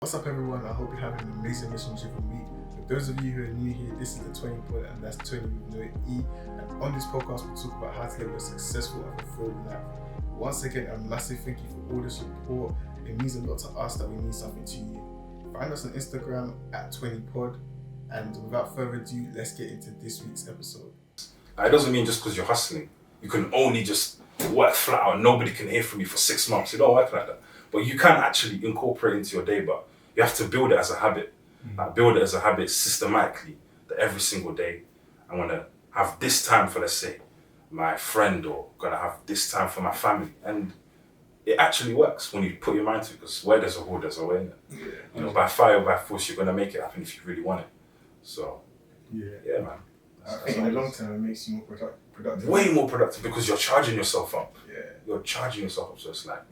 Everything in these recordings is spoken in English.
What's up, everyone? I hope you're having an amazing relationship with me. For those of you who are new here, this is the 20 pod, and that's 20 with no E. And on this podcast, we talk about how to live a successful and fulfilled life. Once again, a massive thank you for all the support. It means a lot to us that we mean something to you. Find us on Instagram at 20 pod. And without further ado, let's get into this week's episode. It doesn't mean just because you're hustling, you can only just work flat out and nobody can hear from you for 6 months. It don't work like that. But you can actually incorporate it into your day, but you have to build it as a habit. Like build it as a habit systematically, that every single day I'm gonna have this time for, let's say, my friend, or gonna have this time for my family. And it actually works when you put your mind to it, because where there's a will, there's a way. Yeah. You know, by fire or by force, you're gonna make it happen if you really want it. So, yeah, man. I think in the long term, it makes you more productive. Way more productive, because you're charging yourself up. Yeah. You're charging yourself up, so it's like,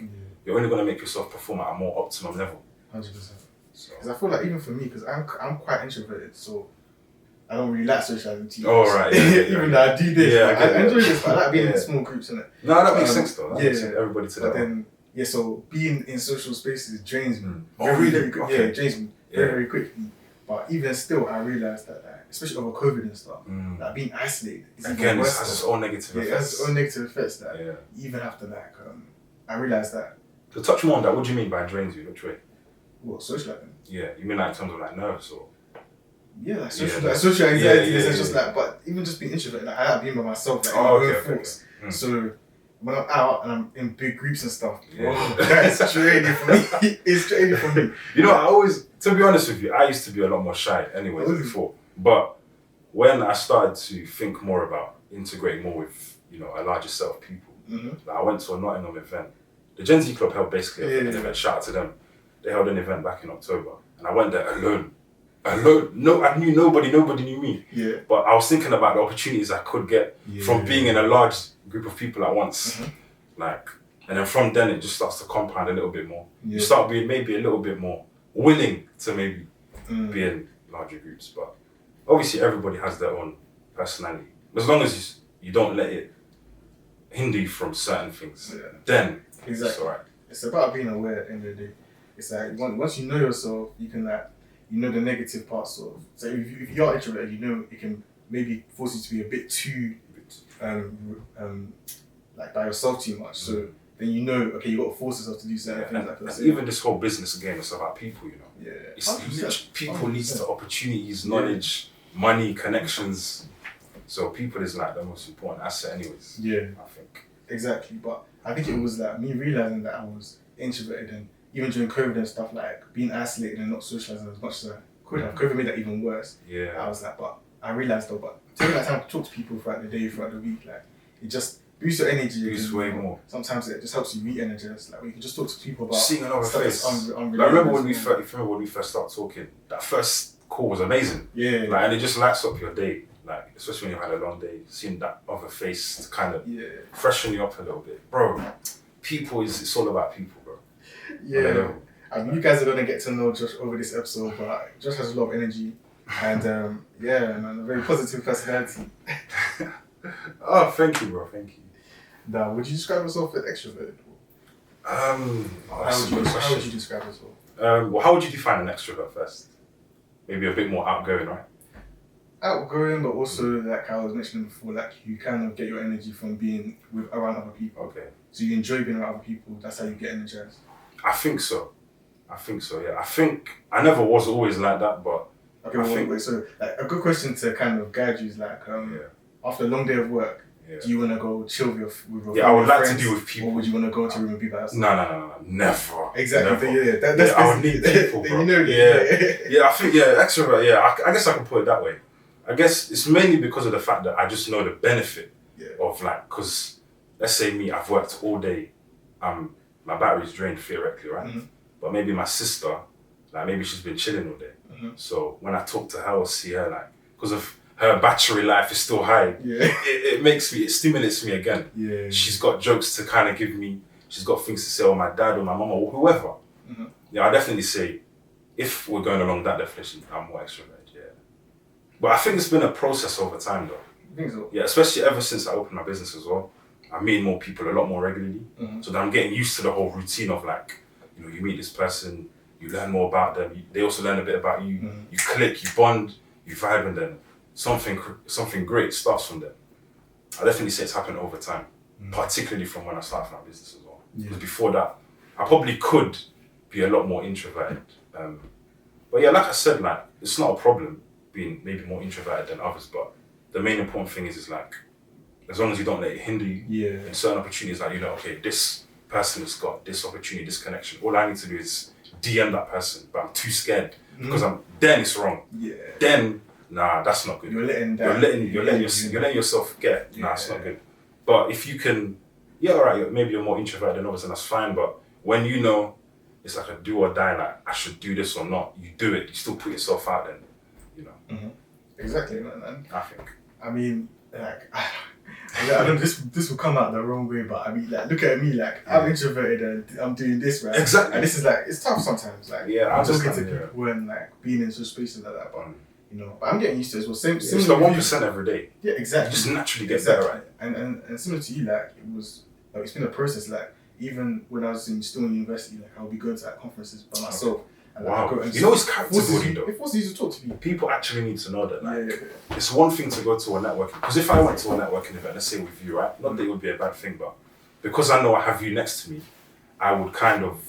you're only gonna make yourself perform at a more optimum level. 100%. So. Because I feel like even for me, because I'm quite introverted, so I don't really like socializing. Oh, right. Even though I do this, Yeah, like, I enjoy this, but I like being in small groups, innit? No, that makes sense though. That makes sense. Everybody to that. But then, so being in social spaces drains me. Oh, really? Very quick. Okay. Yeah, it drains me very quickly. But even still, I realised that, like, especially over COVID and stuff, like being isolated is again, even it worse. has its own negative effects. Yeah, it has its own negative effects. That even after like, I realised that. To touch more on that, what do you mean by drains you? Which way? What, socializing? Yeah, you mean like in terms of like nerves or? Yeah, like social anxiety is just like, but even just being introverted, like I like being by myself, like in my own thoughts. So when I'm out and I'm in big groups and stuff, that's draining for me. It's draining for me. You know, to be honest with you, I used to be a lot more shy anyways before. But when I started to think more about integrating more with, you know, a larger set of people, like I went to a Nottingham event. The Gen Z Club held basically an event. Shout out to them. They held an event back in October, and I went there alone. No, I knew nobody knew me. Yeah. But I was thinking about the opportunities I could get from being in a large group of people at once. Like, and then from then it just starts to compound a little bit more. You start being maybe a little bit more willing to maybe be in larger groups. But obviously everybody has their own personality. As long as you don't let it hinder you from certain things, then it's alright. It's about being aware at the end of the day. It's like once you know yourself, you can you know the negative parts of. So if you're introverted, you know it can maybe force you to be a bit too like by yourself too much. So then you know, okay, you got to force yourself to do certain things like that. Even this whole business again, it's about people, you know. Yeah. It's people leads to opportunities, knowledge, money, connections. So people is like the most important asset anyways. Yeah. I think. Exactly. But I think it was like me realising that I was introverted, and even during COVID and stuff, like being isolated and not socialising as much as I could have. COVID made that even worse. Yeah. I was like, but I realised though, but taking that time to talk to people throughout the day, throughout the week, like it just boosts your energy. Boosts way more. Sometimes it just helps you re-energize. Like you can just talk to people about seeing another face. I remember when we first started talking, that first call was amazing. Yeah. Like, and it just lights up your day. Like, especially when you've had a long day, seeing that other face to kind of freshen you up a little bit. Bro, it's all about people, bro. Yeah. I mean, you guys are going to get to know Josh over this episode, but Josh has a lot of energy and and a very positive personality. Oh, thank you, bro. Thank you. Now, would you describe yourself as extroverted? How would you describe yourself? Well, how would you define an extrovert first? Maybe a bit more outgoing, right? Outgoing, but also like I was mentioning before, like you kind of get your energy from being around other people. Okay. So you enjoy being around other people. That's how you get energized. I think so. Yeah. I think I never was always like that, but wait. So like a good question to kind of guide you is like, after a long day of work, do you want to go chill with your I would like friends, to do with people. Or would you want to go to a room and be by yourself? No, never. Exactly. Never. That's I would need people, bro. You know that. Yeah. I think extrovert. Yeah, I guess I can put it that way. I guess it's mainly because of the fact that I just know the benefit of like, because let's say me, I've worked all day, my battery's drained theoretically, right? But maybe my sister, like maybe she's been chilling all day. So when I talk to her or see her, like, because of her battery life is still high, it stimulates me again. Yeah. She's got jokes to kind of give me, she's got things to say, or my dad or my mum or whoever. Yeah, I definitely say, if we're going along that definition, I'm more extrovert. But I think it's been a process over time though. I think so. Yeah, especially ever since I opened my business as well. I'm meeting more people a lot more regularly. So that I'm getting used to the whole routine of like, you know, you meet this person, you learn more about them. They also learn a bit about you. You click, you bond, you vibe, and then something great starts from them. I definitely say it's happened over time, particularly from when I started my business as well. Because before that, I probably could be a lot more introverted. But yeah, like I said, like it's not a problem being maybe more introverted than others, but the main important thing is like, as long as you don't let it hinder you in certain opportunities, like, you know, okay, this person has got this opportunity, this connection. All I need to do is DM that person, but I'm too scared because then it's wrong. Then, nah, that's not good. You're letting yourself get, nah, it's not good. But if you can, all right, maybe you're more introverted than others, and that's fine. But when you know it's like a do or die, like I should do this or not, you do it. You still put yourself out there, you know. Exactly, and I think. I mean, like, I don't. This will come out the wrong way, but I mean, like, look at me, like I'm introverted and I'm doing this, right? Exactly. And this is like, it's tough sometimes, like I'm talking to people and like being in some spaces like that, but you know, but I'm getting used to it as well. Same. It's the 1% every day. Yeah, exactly. You just naturally get better, right? And similar to you, like it's been a process. Like even when I was still in university, like I'll be going to like conferences by myself. And, wow. Like, you know, it's character building though. It forces you to talk to people. People actually need to know that. Like, it's one thing to go to a networking. Because if I went to a networking event, let's say with you, right? Not that it would be a bad thing, but because I know I have you next to me, I would kind of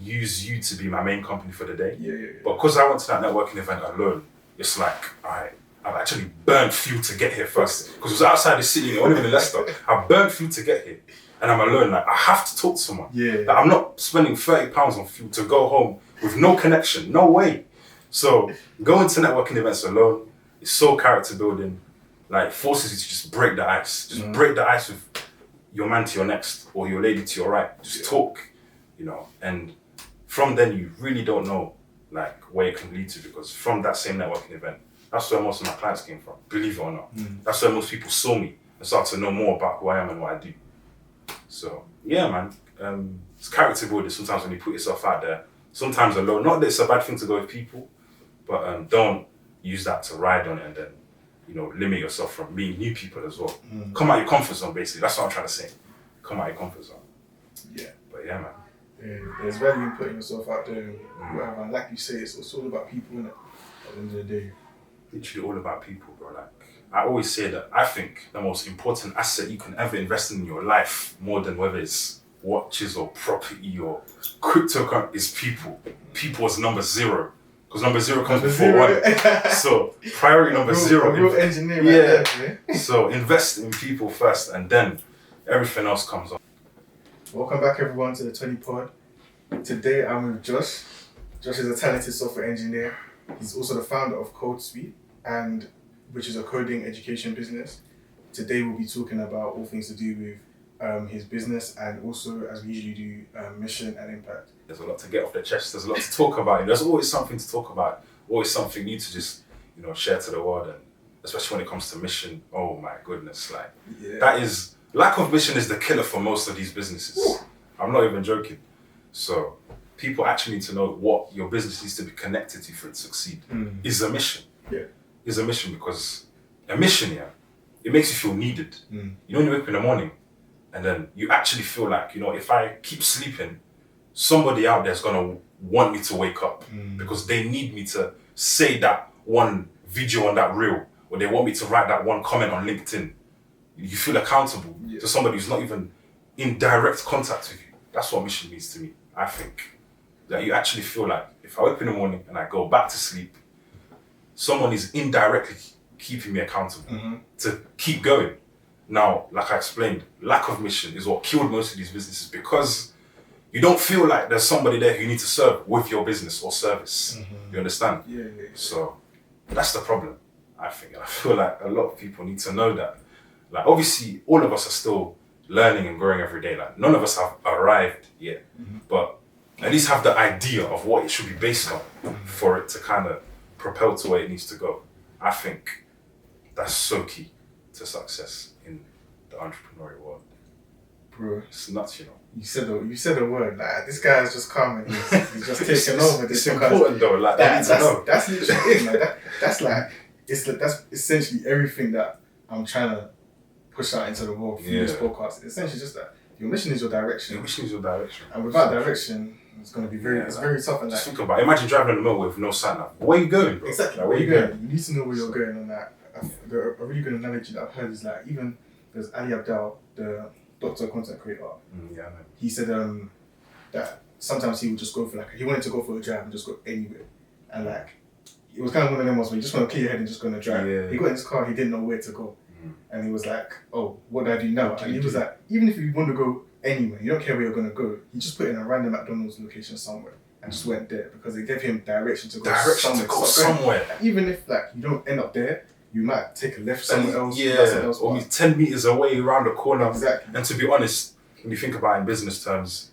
use you to be my main company for the day. But because I went to that networking event alone, it's like, alright, I've actually burnt fuel to get here first. Because it was outside the city, it wasn't even in Leicester. I burnt fuel to get here. And I'm alone, like I have to talk to someone. Like, I'm not spending £30 on fuel to go home with no connection, no way. So going to networking events alone is so character building, like forces you to just break the ice. Just break the ice with your man to your next or your lady to your right. Just talk, you know, and from then you really don't know like where it can lead to, because from that same networking event, that's where most of my clients came from, believe it or not. That's where most people saw me and started to know more about who I am and what I do. So yeah, man, it's character building sometimes when you put yourself out there, sometimes alone. Not that it's a bad thing to go with people, but don't use that to ride on it and then, you know, limit yourself from meeting new people as well. Come out your comfort zone, basically. That's what I'm trying to say. Come out your comfort zone. Yeah. But yeah, man. Yeah, there's value in putting yourself out there and whatever. And like you say, it's all about people, innit? At the end of the day. Literally all about people, bro. Like, I always say that I think the most important asset you can ever invest in your life, more than whether it's watches or property or crypto, is people. People is number 0. Because number 0 comes before 1. So priority number 0. A real engineer right there, man. So invest in people first and then everything else comes on. Welcome back everyone to the 20 Pod. Today I'm with Josh. Josh is a talented software engineer. He's also the founder of CodeSuite, which is a coding education business. Today we'll be talking about all things to do with his business and also, as we usually do, mission and impact. There's a lot to get off the chest. There's a lot to talk about. There's always something to talk about. Always something new to just, you know, share to the world. And especially when it comes to mission, oh my goodness, like that is, lack of mission is the killer for most of these businesses. Ooh. I'm not even joking. So people actually need to know what your business needs to be connected to for it to succeed. Is a mission. Is a mission, because a mission, it makes you feel needed. You know, when you wake up in the morning and then you actually feel like, you know, if I keep sleeping, somebody out there is going to want me to wake up because they need me to say that one video on that reel, or they want me to write that one comment on LinkedIn. You feel accountable to somebody who's not even in direct contact with you. That's what mission means to me, I think. That you actually feel like, if I wake up in the morning and I go back to sleep, someone is indirectly keeping me accountable to keep going. Now, like I explained, lack of mission is what killed most of these businesses, because you don't feel like there's somebody there who you need to serve with your business or service. You understand? So that's the problem, I think. And I feel like a lot of people need to know that. Like, obviously, all of us are still learning and growing every day. Like, none of us have arrived yet, but at least have the idea of what it should be based on for it to kind of propel to where it needs to go. I think that's so key to success in the entrepreneurial world. Bro, it's nuts, you know. You said a word. Like, this guy is just calm and he's just taking over. It's important though. Like, that's literally it, man. That's essentially everything that I'm trying to push out into the world through this podcast. It's essentially just that your mission is your direction. Your mission is your direction. And without direction, It's gonna be very, it's very tough. And just like, think about it. Imagine driving on the motorway with no sat nav. Where you going, bro? exactly, Like, where you going? You need to know where you're going. And that, a really good analogy that I've heard is like, even there's Ali Abdal, the doctor content creator. Yeah, I know. He said that sometimes he would just go for like, he wanted to go for a drive and just go anywhere, and like, it was kind of one of them ones where you just want to clear your head and just go on a drive. Yeah. He got in his car, he didn't know where to go, and he was like, "Oh, what do I do now?" And he was like, "Even if you want to go anywhere, you don't care where you're gonna go. He just put in a random McDonald's location somewhere and just went there because it gave him direction to go somewhere. And even if like you don't end up there, you might take a left somewhere else. Yeah, or 10 meters away around the corner. Exactly. And to be honest, when you think about it in business terms,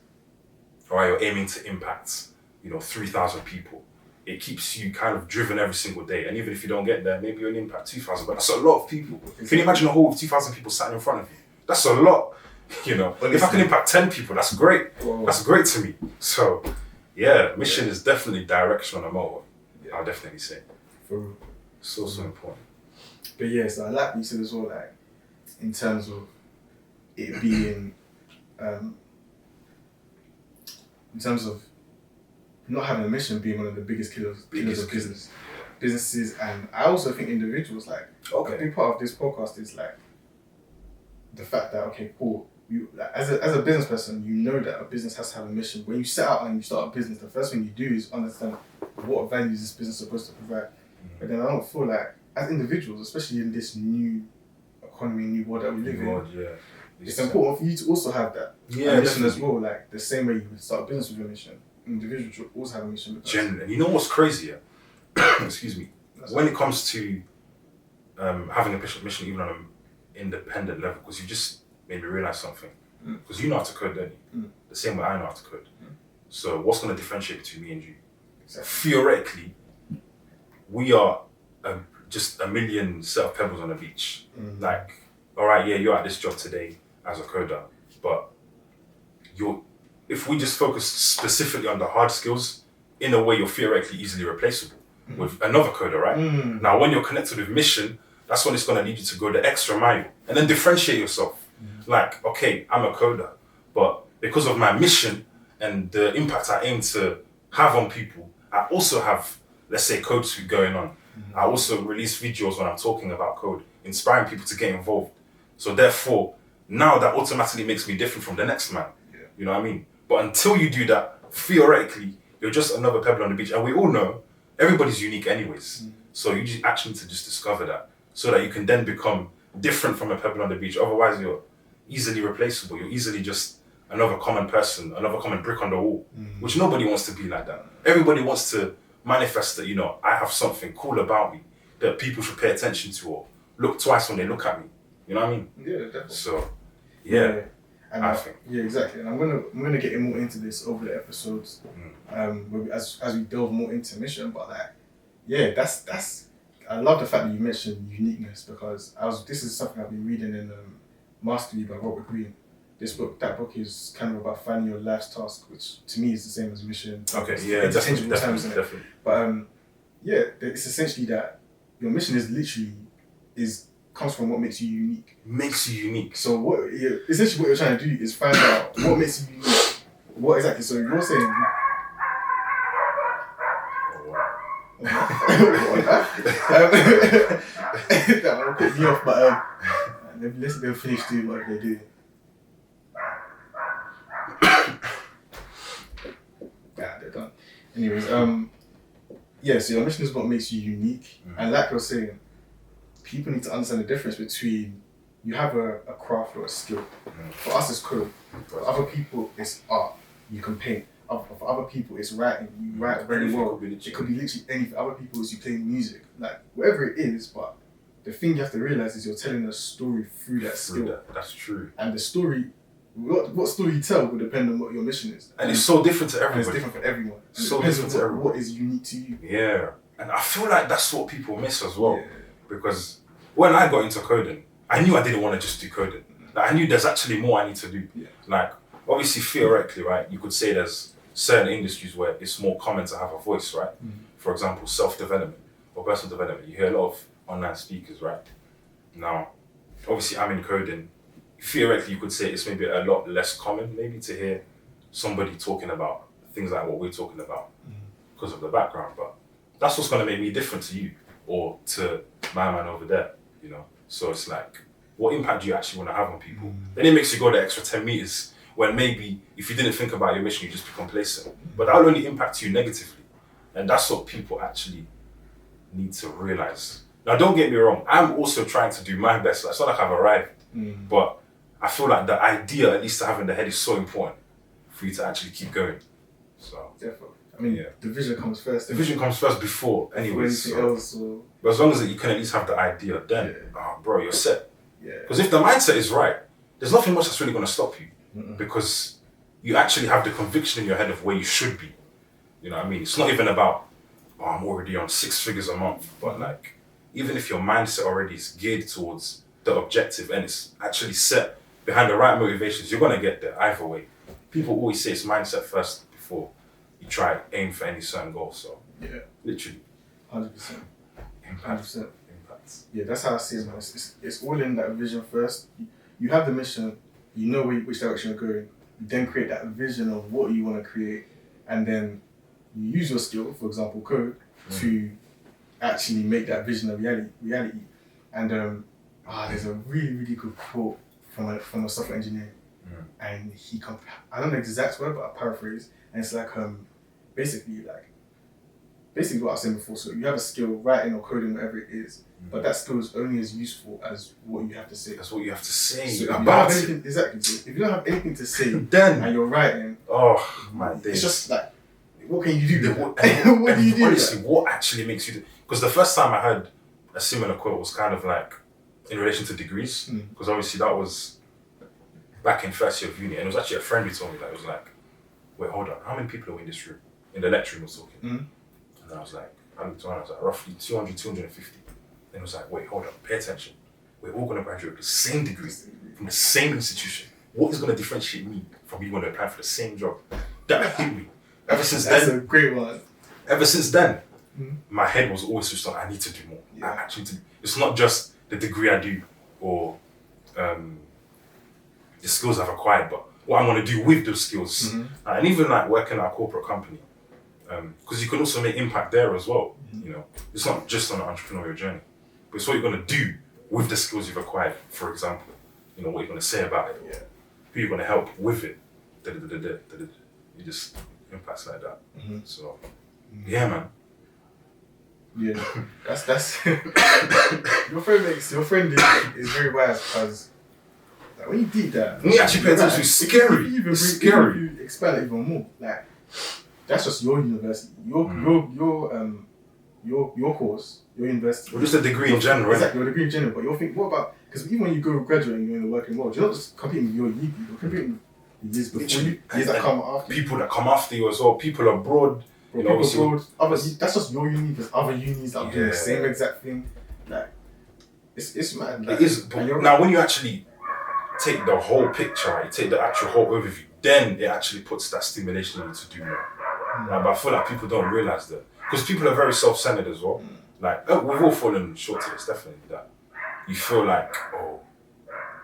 right, you're aiming to impact, 3,000 people. It keeps you kind of driven every single day. And even if you don't get there, maybe you only impact 2,000, but that's a lot of people. Exactly. Can you imagine a hall with 2,000 people sat in front of you? That's a lot. If I can impact 10 people, that's great. Whoa. That's great to me. So, yeah, mission is definitely direction on a motor. Yeah. I'll definitely say. For so important. But yeah, so I like what you said as well, like, in terms of it being, in terms of not having a mission being one of the biggest killers of businesses, and I also think individuals, like, a big part of this podcast is like the fact that, okay, cool, you like, as a business person, you know that a business has to have a mission. When you set out and you start a business, the first thing you do is understand what values this business is supposed to provide. But then I don't feel like, as individuals, especially in this new economy, new world that we live in, it's important for you to also have that mission as well. Like the same way you would start a business with a mission, individuals should also have a mission. Genuinely, and you know what's crazy? Excuse me. When it comes to having a mission, even on an independent level, because you just made me realize something. Because you know how to code, don't you? The same way I know how to code. So what's going to differentiate between me and you? Exactly. Theoretically, we are just a million set of pebbles on the beach. Like, all right, yeah, you're at this job today as a coder, but if we just focus specifically on the hard skills, in a way you're theoretically easily replaceable with another coder, right? Now, when you're connected with mission, that's when it's going to need you to go the extra mile and then differentiate yourself. Like, okay, I'm a coder, but because of my mission and the impact I aim to have on people, I also have, let's say, code suite going on. I also release videos when I'm talking about code, inspiring people to get involved. So therefore, now that automatically makes me different from the next man. Yeah. You know what I mean? But until you do that, theoretically, you're just another pebble on the beach. And we all know everybody's unique anyways. So you just actually need to just discover that so that you can then become different from a pebble on the beach. Otherwise, you're easily replaceable. You're easily just another common person, another common brick on the wall, which nobody wants to be like that. Everybody wants to manifest that, I have something cool about me that people should pay attention to or look twice when they look at me. You know what I mean? Yeah, definitely. So, yeah. And I think. Yeah, exactly. And I'm gonna get more into this over the episodes, as we delve more into mission. But like, yeah, that's. I love the fact that you mentioned uniqueness because this is something I've been reading in Mastery by Robert Greene. That book is kind of about finding your life's task, which to me is the same as mission. Okay, yeah, definitely. But it's essentially that your mission comes from what makes you unique. Makes you unique. So essentially what you're trying to do is find out what makes you unique. What exactly? So you're saying. That will put me off, but let's go finish doing what they do. They're done. Anyways, so your mission is what makes you unique, and like you're saying, people need to understand the difference between you have a craft or a skill. For us, it's code. For other people, it's art. You can paint. For other people, it's writing. You write very well. It could be literally anything. For other people, it's you playing music. Like, whatever it is, but the thing you have to realize is you're telling a story through that skill. That's true. And the story, what story you tell will depend on what your mission is. And it's so different to everybody. And it's different for everyone. And so different to everyone. What is unique to you. Yeah. And I feel like that's what people miss as well. Yeah. Because when I got into coding, I knew I didn't want to just do coding. Like, I knew there's actually more I need to do. Yeah. Like, obviously, theoretically, right, you could say there's certain industries where it's more common to have a voice, right? For example, self-development or personal development. You hear a lot of online speakers, right? Now, obviously, I'm in coding. Theoretically, you could say it's maybe a lot less common, maybe, to hear somebody talking about things like what we're talking about because of the background. But that's what's going to make me different to you or to my man over there, you know? So it's like, what impact do you actually want to have on people? Then it makes you go the extra 10 meters when maybe if you didn't think about your mission, you'd just be complacent. But that will only impact you negatively. And that's what people actually need to realize. Now, don't get me wrong, I'm also trying to do my best. It's not like I've arrived, but I feel like the idea, at least to have in the head, is so important for you to actually keep going. So Definitely. I mean, the vision comes first. The vision comes first before anyways. Anything else. Or... But as long as you can at least have the idea, then, bro, you're set. Yeah. Because if the mindset is right, there's nothing much that's really going to stop you. Because you actually have the conviction in your head of where you should be. You know what I mean? It's not even about, oh, I'm already on 6 figures a month. But like, even if your mindset already is geared towards the objective and it's actually set behind the right motivations, you're going to get there either way. People always say it's mindset first before you try aim for any certain goal. So, literally. 100%. Impact. 100%. Yeah, that's how I see it, man. It's all in that vision first. You have the mission, you know which direction you're going, you then create that vision of what you want to create, and then you use your skill, for example, code, to actually make that vision a reality. And there's a really, really good quote from a software engineer, and I don't know the exact word, but I paraphrase, and it's like basically what I was saying before. So you have a skill, writing or coding, whatever it is, but that skill is only as useful as what you have to say. That's what you have to say So about it. Exactly. So if you don't have anything to say, then and you're writing, oh my days. It's just like, what can you do? What do you do? Honestly, what actually makes you do? Because the first time I heard a similar quote was kind of like in relation to degrees, because obviously that was back in first year of uni, and it was actually a friend who told me that. It was like, wait, hold on, how many people are in this room? In the lecture room was talking. And I was like, roughly 200, 250. And it was like, wait, hold on, pay attention. We're all going to graduate with the same degree from the same institution. What is going to differentiate me from you going to apply for the same job? That hit me. Ever since That's then, a great one. Ever since then, my head was always switched on. I need to do more. I actually do. It's not just the degree I do or the skills I've acquired, but what I want to do with those skills. And even like working at a corporate company, because you can also make impact there as well. You know, it's not just on an entrepreneurial journey, but it's what you're going to do with the skills you've acquired. For example, you know, what you're going to say about it, who you're going to help with it. You just impacts like that. So, yeah, man. Yeah, that's your friend is very wise, because like, when you did that, when you actually pay attention, it's scary. It's scary. You expand it even more. Like, that's just your university, your course, your university. Or just a degree in general. Exactly, your degree in general. But you'll think, what about? Because even when you go graduate and you're in the working world, you're not just competing with your year, you're competing with years before you, years that come after you. People that come after you as well. People abroad. You know, that's just your uni. There's other unis that are doing the same exact thing. Like, it's mad. Like, it is. But now, when you actually take the whole picture, right, you take the actual whole overview, then it actually puts that stimulation in you to do more. But I feel like people don't realize that, because people are very self-centered as well. Like, we've all fallen short to this, definitely. That you feel like, oh,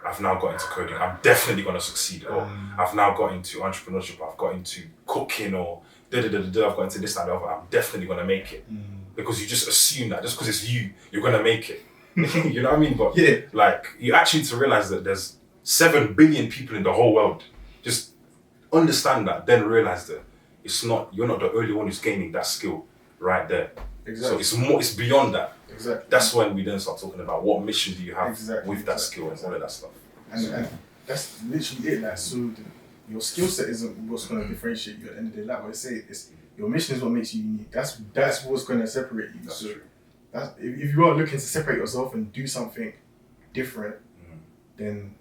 I've now got into coding, I'm definitely going to succeed. Or I've now got into entrepreneurship, I've got into cooking, or I've got into this and that, I'm definitely going to make it. Because you just assume that just because it's you're going to make it. You know what I mean? But like, you actually need to realize that there's 7 billion people in the whole world. Just understand that, then realize that you're not the only one who's gaining that skill right there. Exactly. So it's beyond that. Exactly. That's when we then start talking about what mission do you have with that skill and all of that stuff. And that's literally it. Like, so your skill set isn't what's going to differentiate you at the end of the day. Like what I say, your mission is what makes you unique. That's what's going to separate you. That's true. If you are looking to separate yourself and do something different, then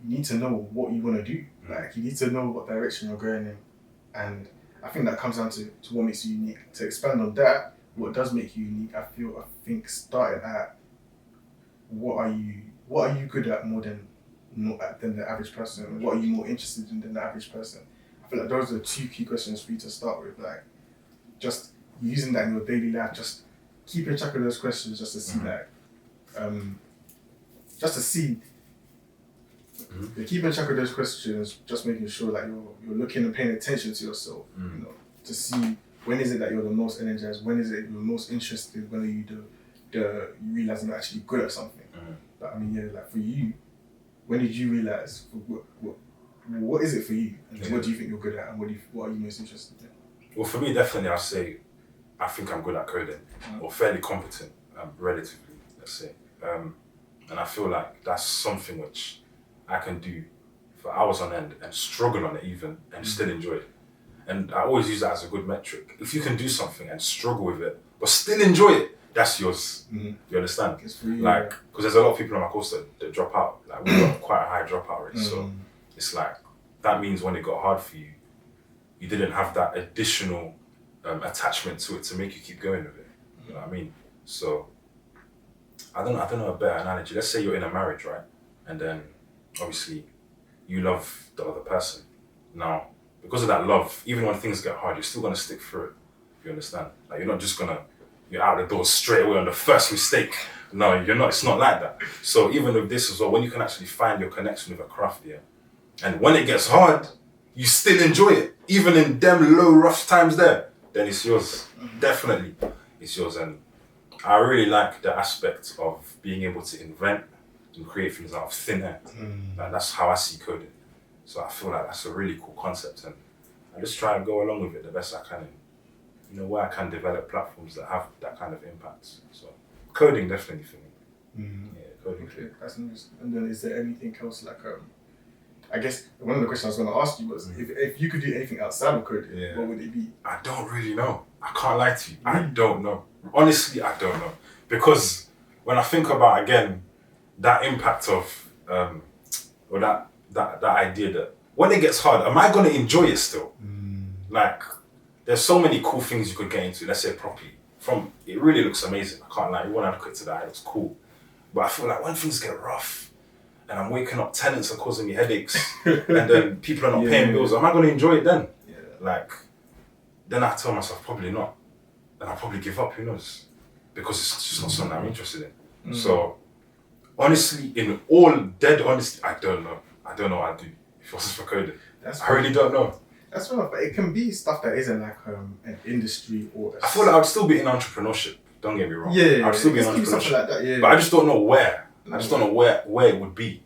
you need to know what you want to do. Like, you need to know what direction you're going in. And I think that comes down to what makes you unique. To expand on that, what does make you unique, I think starting at what are you good at more than the average person? What are you more interested in than the average person? I feel like those are 2 key questions for you to start with. Like, just using that in your daily life, just keeping track of those questions, just to see you're keeping track of those questions, just making sure like you're looking and paying attention to yourself. You know, to see when is it that you're the most energized, when is it you're most interested, when are you you realize you're actually good at something. But I mean, yeah, like for you, when did you realize what is it for you, and what do you think you're good at, and what are you most interested in? Well, for me, definitely, I'll say I think I'm good at coding, or fairly competent, relatively, let's say. And I feel like that's something which I can do for hours on end and struggle on it even, and still enjoy it. And I always use that as a good metric. If you can do something and struggle with it, but still enjoy it, that's yours. You understand? It's for you, like, because there's a lot of people on my course that drop out. Like, we've got quite a high dropout rate. So it's like, that means when it got hard for you, you didn't have that additional attachment to it to make you keep going with it. You know what I mean? So, I don't know a better analogy. Let's say you're in a marriage, right? And then, obviously, you love the other person. Now, because of that love, even when things get hard, you're still going to stick through it. You understand? Like, you're not just going to, you're out the door straight away on the first mistake. No, you're not. It's not like that. So even with this as well, when you can actually find your connection with a craft, yeah, and when it gets hard, you still enjoy it, even in them low, rough times there, then it's yours. Definitely, it's yours. And I really like the aspect of being able to invent and create things out of thin air. Like, that's how I see coding. So I feel like that's a really cool concept, and I just try and go along with it the best I can. You know, where I can develop platforms that have that kind of impact. So coding definitely for me. Yeah, coding. Okay, that's interesting. And then is there anything else like I guess one of the questions I was going to ask you was if you could do anything outside of coding, what would it be? I don't really know. I can't lie to you. I don't know. Honestly, I don't know. Because when I think about, again, that impact of, or that idea that when it gets hard, am I going to enjoy it still? Like, there's so many cool things you could get into, let's say properly. It really looks amazing. I can't lie. You want to quit to that, it looks cool. But I feel like when things get rough, and I'm waking up, tenants are causing me headaches, and then people are not paying bills, am I going to enjoy it then? Like, then I tell myself, probably not. And I'll probably give up, who knows? Because it's just not something I'm interested in. So, honestly, in all dead honesty, I don't know. I don't know what I'd do if it wasn't for coding. I really don't know. That's fair enough, but it can be stuff that isn't like an industry or... I feel like I'd still be in entrepreneurship, don't get me wrong. I'd still be in entrepreneurship. Something like that, but I just don't know where. I just don't know where it would be.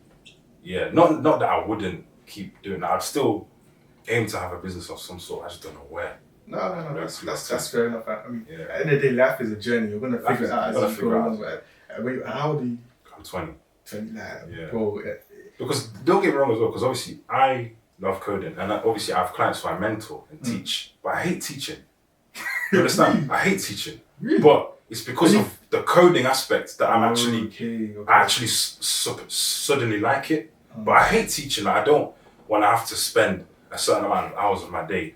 Yeah, not that I wouldn't keep doing that. I'd still aim to have a business of some sort. I just don't know where. No, that's fair enough. I mean, at the end of the day, life is a journey. You're gonna figure it out as you go along. Wait, how old are you? I'm 20. 20, bro. Because don't get me wrong as well. Because obviously I love coding, and obviously I have clients who I mentor and teach. But I hate teaching. You understand? I hate teaching. Really? But it's because of the coding aspect that I'm actually, I actually suddenly like it. But I hate teaching. Like, I don't want to have to spend a certain amount of hours of my day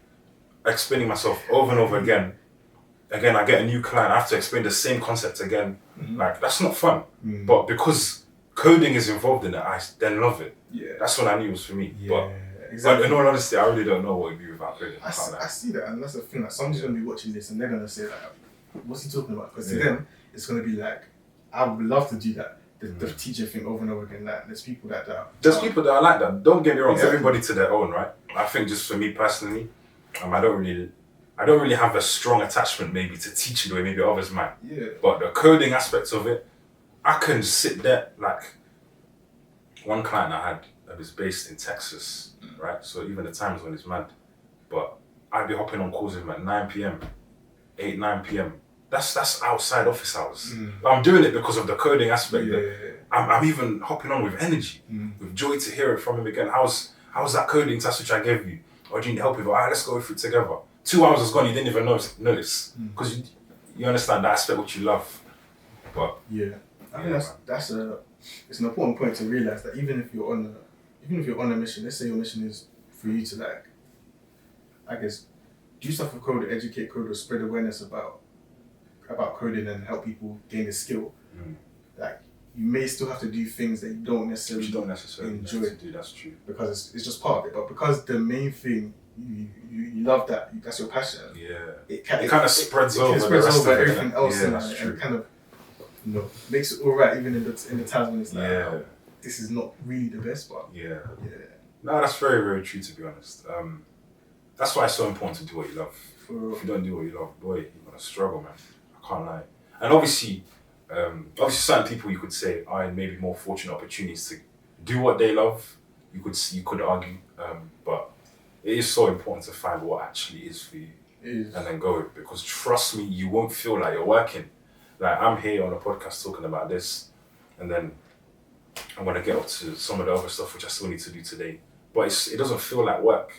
explaining myself over and over again. Again, I get a new client, I have to explain the same concept again. Like, that's not fun. But because coding is involved in it, I then love it. That's what I knew was for me. But in all honesty, I really don't know what it'd be without coding. I see that, and that's the thing. Like, somebody's gonna be watching this and they're gonna say, like, what's he talking about? Because to them, it's gonna be like, I would love to do that. The teacher thing over and over again. Like, there's people that there's people that are like that. Don't get me wrong. Everybody to their own, right? I think just for me personally, I don't really have a strong attachment maybe to teaching the way maybe others might. But the coding aspects of it, I can sit there. Like, one client I had that was based in Texas, right? So even the times when it's mad, but I'd be hopping on calls with him at 9 p.m, 9 p.m. That's outside office hours. But I'm doing it because of the coding aspect. I'm even hopping on with energy, with joy to hear it from him again. How's that coding task which I gave you? Or do you need help with it? All right, let's go through it together. 2 hours has gone, you didn't even notice. Because you understand that aspect which you love. But I think it's an important point to realise that even if you're on a mission, let's say your mission is for you to, like, I guess, do stuff with code, educate coders, spread awareness about coding and help people gain the skill. Like, you may still have to do things that you don't necessarily enjoy. That's true. Because it's just part of it. But because the main thing, you love that's your passion. It kind of spreads over the rest of everything else, and kind of, makes it all right even in the times when it's like, this is not really the best, but No, that's very, very true, to be honest. That's why it's so important to do what you love. If you don't do what you love, boy, you're gonna struggle, man. I can't lie. And obviously certain people you could say are in maybe more fortunate opportunities to do what they love. You could argue, but it is so important to find what actually is for you and then go with it. Because trust me, you won't feel like you're working. Like I'm here on a podcast talking about this, and then I'm gonna get up to some of the other stuff which I still need to do today. But it doesn't feel like work.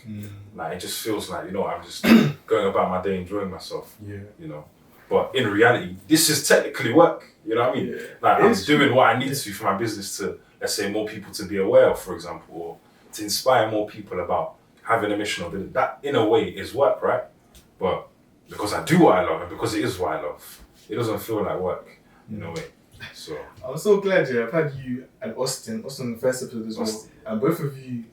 Like it just feels like, I'm just going about my day enjoying myself. Yeah. But in reality, this is technically work. You know what I mean? Yeah. Like I'm doing what I need to for my business to, let's say, more people to be aware of, for example, or to inspire more people about having a mission. Or that in a way is work, right? But because I do what I love and because it is what I love, it doesn't feel like work in a way. So I'm so glad, I've had you and Austin the first episode as well, and both of you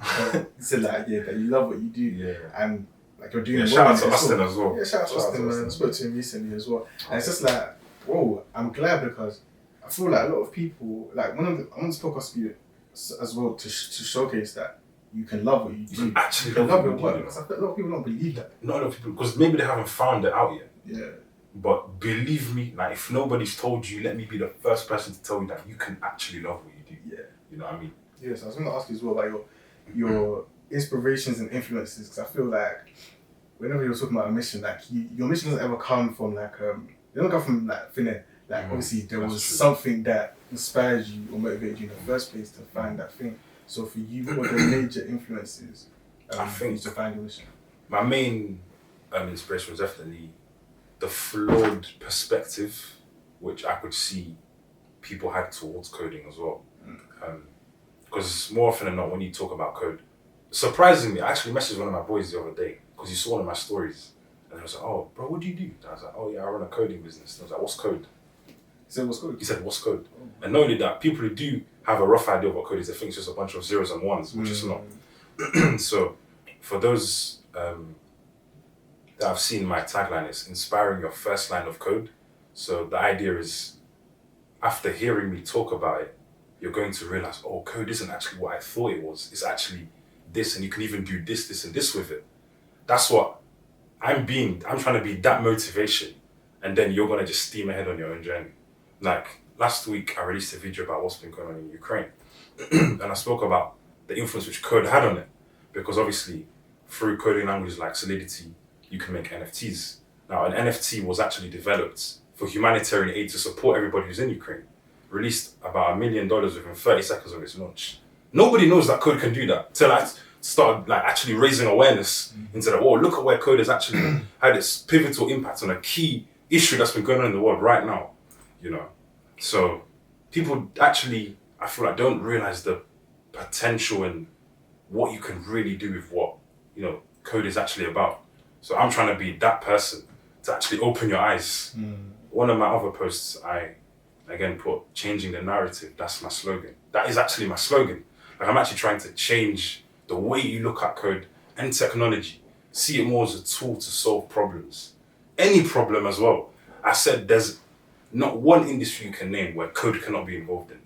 said that you love what you do, and like you're doing. Shout out to Austin as well. Yeah, shout out to Austin, man. I spoke to him recently as well, and it's just like, whoa, I'm glad because I feel like a lot of people, like I want this podcast to be as well to showcase that you can love what you do. You actually love your work. Because I feel a lot of people don't believe that. Not a lot of people, because maybe they haven't found it out yet. Yeah. But believe me, like if nobody's told you, let me be the first person to tell you that you can actually love what you do. Yeah. You know what I mean? Yes, I was going to ask you as well about your inspirations and influences, because I feel like whenever you're talking about a mission, like your mission doesn't ever come from it doesn't come from thin air. Like obviously there was something that inspired you or motivated you in the first place to find that thing. So for you, what are the major influences I think to find your mission? My main inspiration was definitely the flawed perspective which I could see people had towards coding as well. Because more often than not, when you talk about code, surprisingly, I actually messaged one of my boys the other day because he saw one of my stories. And I was like, oh, bro, what do you do? And I was like, oh yeah, I run a coding business. And I was like, what's code? He said, what's code? He said, what's code? Oh. And not only that, people who do have a rough idea of what code is, they think it's just a bunch of zeros and ones, which it's not. So for those that I've seen, my tagline is inspiring your first line of code. So the idea is, after hearing me talk about it, you're going to realize, oh, code isn't actually what I thought it was. It's actually this, and you can even do this, this, and this with it. That's what I'm trying to be, that motivation. And then you're going to just steam ahead on your own journey. Like last week, I released a video about what's been going on in Ukraine. And I spoke about the influence which code had on it. Because obviously, through coding languages like Solidity, you can make NFTs. Now, an NFT was actually developed for humanitarian aid to support everybody who's in Ukraine. Released about $1 million within 30 seconds of its launch. Nobody knows that code can do that till I started actually raising awareness into that. Oh, look at where code has actually had its pivotal impact on a key issue that's been going on in the world right now. So people actually, I feel like, don't realize the potential and what you can really do with what code is actually about. So I'm trying to be that person to actually open your eyes. One of my other posts, I again put changing the narrative. That's my slogan. That is actually my slogan. Like I'm actually trying to change the way you look at code and technology. See it more as a tool to solve problems. Any problem as well. I said there's not one industry you can name where code cannot be involved in.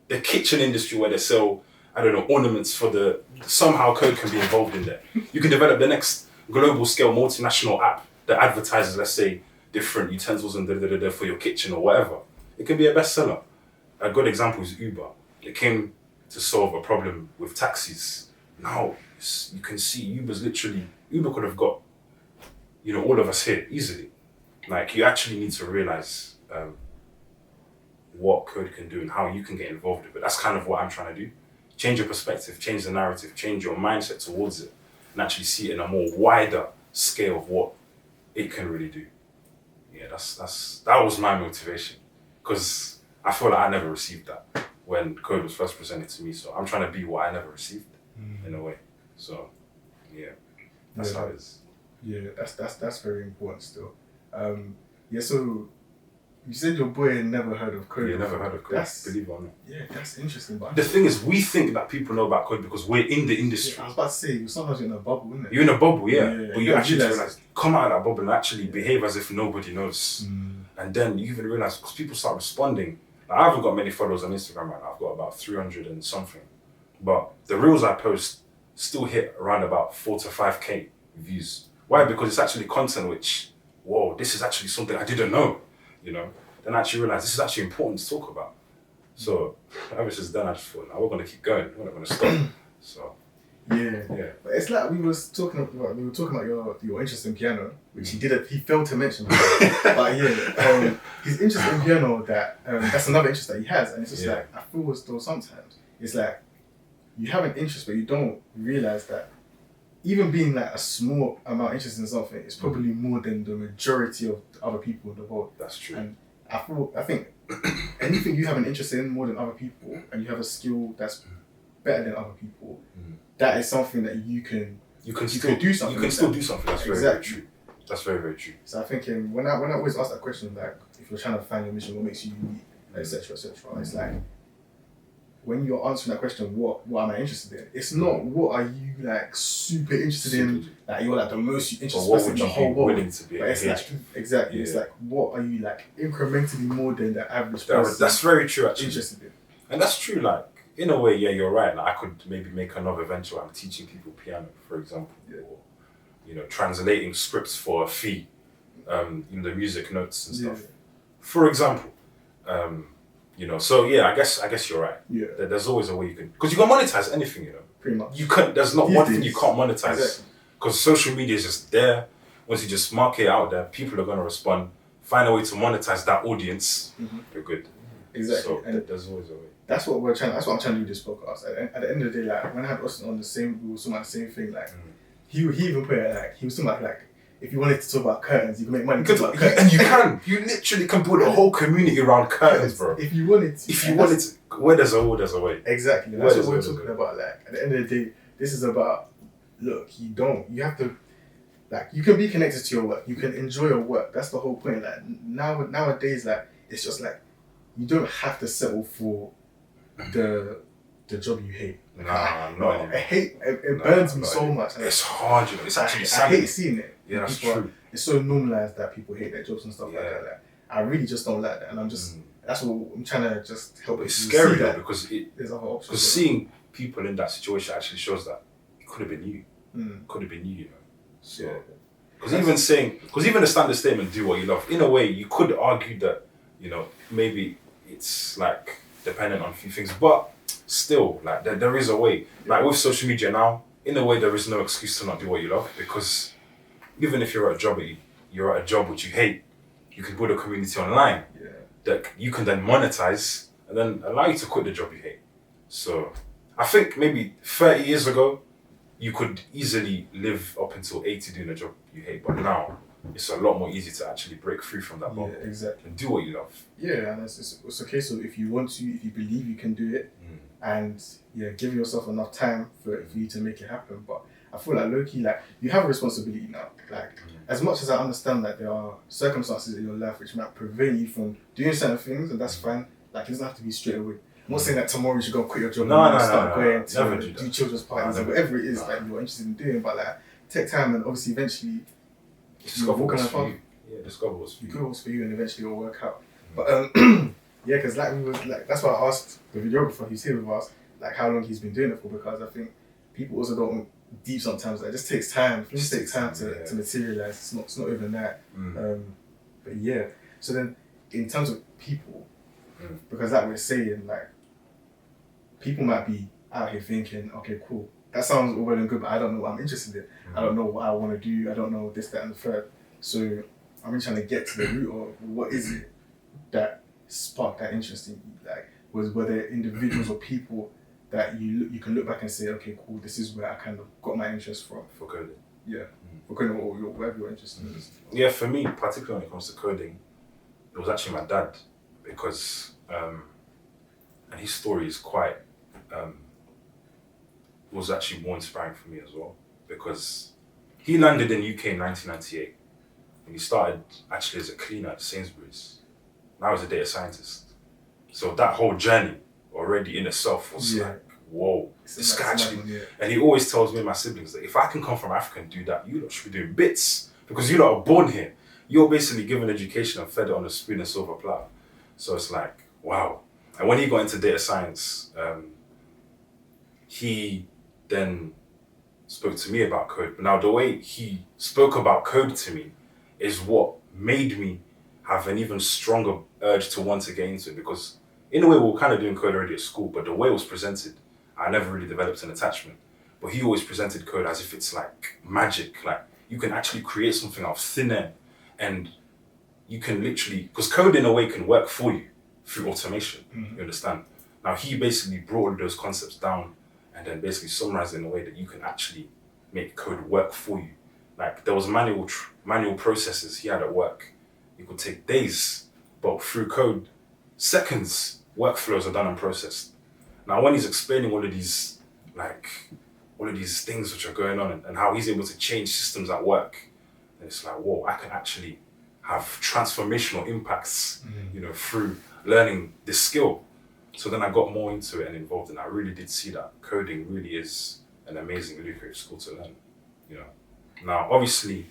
The kitchen industry where they sell, ornaments for somehow code can be involved in there. You can develop the next global scale multinational app that advertises, let's say, different utensils and for your kitchen or whatever. It can be a bestseller. A good example is Uber. It came to solve a problem with taxis. Now you can see Uber could have got, all of us here easily. Like you actually need to realize what code can do and how you can get involved with it. That's kind of what I'm trying to do. Change your perspective, change the narrative, change your mindset towards it, and actually see it in a more wider scale of what it can really do. Yeah, that was my motivation, because I feel like I never received that when code was first presented to me. So I'm trying to be what I never received in a way. So yeah, that's how it is. Yeah, that's very important still. So you said your boy had never heard of code. Yeah, never heard of code, believe it or not. Yeah, that's interesting. But the thing is, we think that people know about code because we're in the industry. Yeah, I was about to say, sometimes you're in a bubble, isn't it? You're in a bubble, yeah. But you actually realize, come out of that bubble and actually behave as if nobody knows. And then you even realize, because people start responding. Like, I haven't got many followers on Instagram right now. I've got about 300 and something. But the reels I post still hit around about 4 to 5K views, Why? Because it's actually content which, whoa, this is actually something I didn't know, you know. Then I actually realized this is actually important to talk about. So ever since then, I just thought, now we're gonna keep going. We're not gonna stop. So Yeah. But it's like we were talking about your interest in piano, which he failed to mention. But yeah, his interest in piano, that's another interest that he has, and it's just like, I feel as though sometimes it's like you have an interest, but you don't realize that even being like a small amount interested in something is probably more than the majority of other people in the world. That's true. And I think anything you have an interest in more than other people, and you have a skill that's better than other people, that is something that you can still do something. You can still do something. That's very, very true. That's very, very true. So I think when I always ask that question, like if you're trying to find your mission, what makes you unique, etc., it's like when you're answering that question, what am I interested in? It's not what are you like super interested in, like you're like the most interested person in the whole world. Willing to be but it's like exactly, it's like what are you like incrementally more than the average person? That's very true actually. Interested in. And that's true, like in a way, yeah, you're right. Like, I could maybe make another venture where I'm teaching people piano, for example, or you know, translating scripts for a fee, you know, the music notes and stuff. For example, you know, so yeah, I guess you're right. Yeah, there's always a way you can, because you can monetize anything, you know. Pretty much. You can't. There's not These one thing days. you can't monetize, because social media is just there. Once you just market it out there, people are gonna respond. Find a way to monetize that audience. You're good. Exactly. So and there's always a way. That's what I'm trying to do with this podcast. At the end of the day, like when I had Austin on we were talking about the same thing. Like he even put it like he was talking about like if you wanted to talk about curtains, you can make money. And you literally can build a whole community around curtains, bro. If you wanted to. Where there's a will, there's a way. Exactly. That's what we're talking about. Like at the end of the day, this is about you have to like you can be connected to your work. You can enjoy your work. That's the whole point. Like nowadays, like it's just like you don't have to settle for the job you hate. Nah, no. I hate it burns me so much. It's hard, you know. It's actually sad. I hate seeing it. Yeah, that's true. It's so normalized that people hate their jobs and stuff like that. Like, I really just don't like that, and I'm just that's what I'm trying to just help. It's scary though, that because there's other options. Because seeing people in that situation actually shows that it could have been you. Could have been you, you know. So because even the standard statement, do what you love, in a way you could argue that, you know, maybe it's like dependent on a few things, but still, like there is a way. Like with social media now, in a way there is no excuse to not do what you love, because even if you're at a job which you hate, you can build a community online that you can then monetize and then allow you to quit the job you hate. So I think maybe 30 years ago you could easily live up until 80 doing a job you hate, but now it's a lot more easy to actually break free from that bubble. Yeah, exactly. And do what you love. Yeah, and it's a case of if you want to, if you believe you can do it, and give yourself enough time for you to make it happen. But I feel like low-key, like you have a responsibility now. Like as much as I understand that there are circumstances in your life which might prevent you from doing certain things, and that's fine. Like it doesn't have to be straight away. I'm not saying that tomorrow you should go quit your job and start going to do children's parties or whatever it is that you're interested in doing. But like take time and obviously eventually discover what's for you. Yeah, discover what's for you. Discover what's for you, and eventually it'll work out. But because like we was like that's why I asked the videographer who's here with us like how long he's been doing it for, because I think people also don't deep sometimes. Like it just takes time. It just takes time to materialize. It's not even that. But yeah. So then in terms of people, because like we're saying, like people might be out here thinking, okay, cool, that sounds all well and good, but I don't know what I'm interested in. I don't know what I want to do. I don't know this, that, and the third. So I'm really trying to get to the root of what is it that sparked that interest in you. Like, were there individuals or people that you can look back and say, okay, cool, this is where I kind of got my interest from. For coding. Yeah. For coding or whatever you're interested in. Yeah, for me, particularly when it comes to coding, it was actually my dad, because and his story is quite was actually more inspiring for me as well, because he landed in UK in 1998 and he started actually as a cleaner at Sainsbury's. Now he's a data scientist. So that whole journey already in itself was like, whoa, this guy actually. And he always tells me and my siblings that if I can come from Africa and do that, you lot should be doing bits, because you lot are born here. You're basically given education and fed it on a spoon and silver platter. So it's like, wow. And when he got into data science, he then spoke to me about code. But now the way he spoke about code to me is what made me have an even stronger urge to want to get into it, because in a way we were kind of doing code already at school, but the way it was presented, I never really developed an attachment. But he always presented code as if it's like magic, like you can actually create something out of thin air, and you can literally, because code in a way can work for you through automation, you understand? Now he basically brought all those concepts down and then basically summarized it in a way that you can actually make code work for you. Like there was manual processes he had at work. It could take days, but through code, seconds, workflows are done and processed. Now when he's explaining all of these things which are going on and how he's able to change systems at work, and it's like, whoa, I can actually have transformational impacts, through learning this skill. So then I got more into it and involved, and I really did see that coding really is an amazing, lucrative skill to learn. Now obviously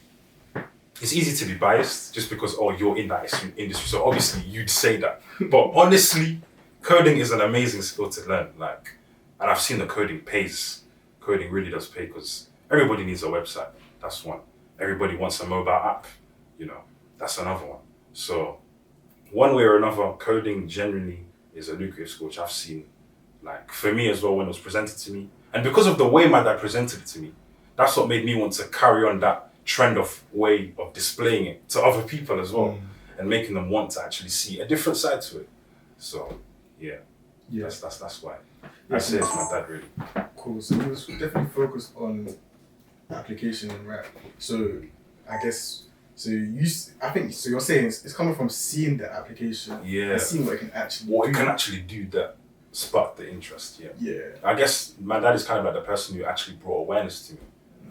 it's easy to be biased just because you're in that industry, so obviously you'd say that. But honestly, coding is an amazing skill to learn. And I've seen that coding pays. Coding really does pay, because everybody needs a website. That's one. Everybody wants a mobile app. That's another one. So one way or another, coding generally is a lucrative skill, which I've seen, for me as well, when it was presented to me. And because of the way my dad presented it to me, that's what made me want to carry on that trend of way of displaying it to other people as well, and making them want to actually see a different side to it. So yeah. That's why I say it's my dad, really. Cool. So he was definitely focused on application and rap. So I guess I think you're saying it's coming from seeing the application, and seeing what it can actually do. That sparked the interest. Yeah. I guess my dad is kind of like the person who actually brought awareness to me